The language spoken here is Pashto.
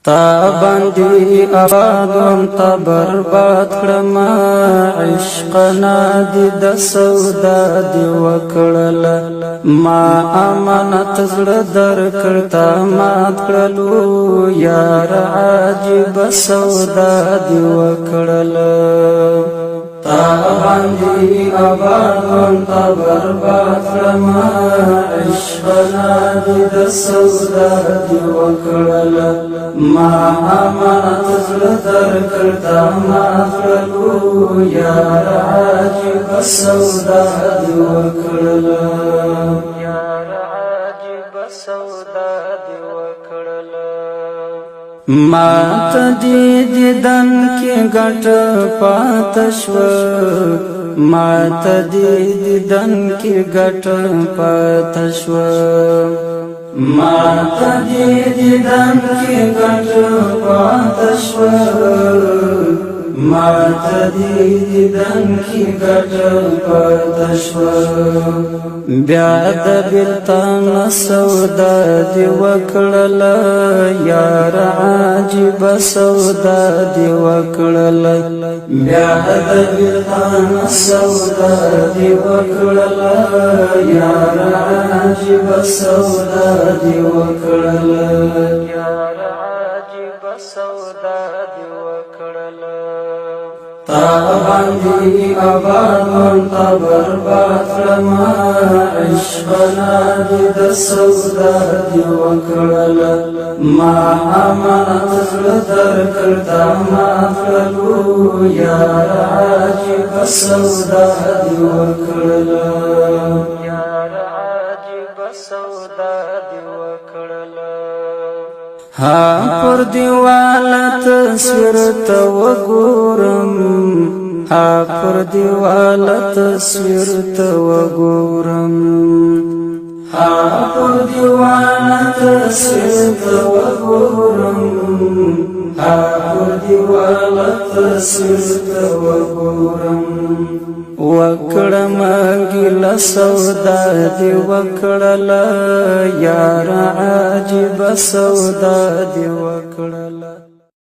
تا باندې آبادم تا برباد کړم عشقنا دې د سودا دې وکړل ما امانت زړه درکړ تا مات کړلو یار عجیب سودا دې وکړل تا باندې آبادم تا برباد کړم عشقنا دې د سودا دې وکړل ما امانت زړه درکړ تا مات کړلو یار عجیب سودا دې وکړل یار عجیب سودا دې وکړل ما ته دې دیدن کې ګټ پات شو ما ته دې دیدن کې ګټ پات شو ما ته دې دیدن کې ګټ پات شو ما ته دې دیدن کې ګټ پات شو بیا د بیلتان سودا دې وکړل یار عجیب سودا دې وکړل بیا د بیلتان سودا دې وکړل یار عجیب سودا دې وکړل یار عجیب سودا دې وکړل تا باندې آباد تا برباد کړم عشقنا دې د سودا دې وکړل ما امانت زړه درکړ تا مات کړلو یار عجیب سودا دې وکړل یار عجیب سودا دې وکړل ها پر دیوال تصویر ته وګورم ها پر دیوال تصویر ته وګورم ها پر دیوال تصویر ته وګورم ها پر دیوال تصویر ته وګورم وکړم ګیله سودا دې وکړل یار عجیب سودا دې وکړل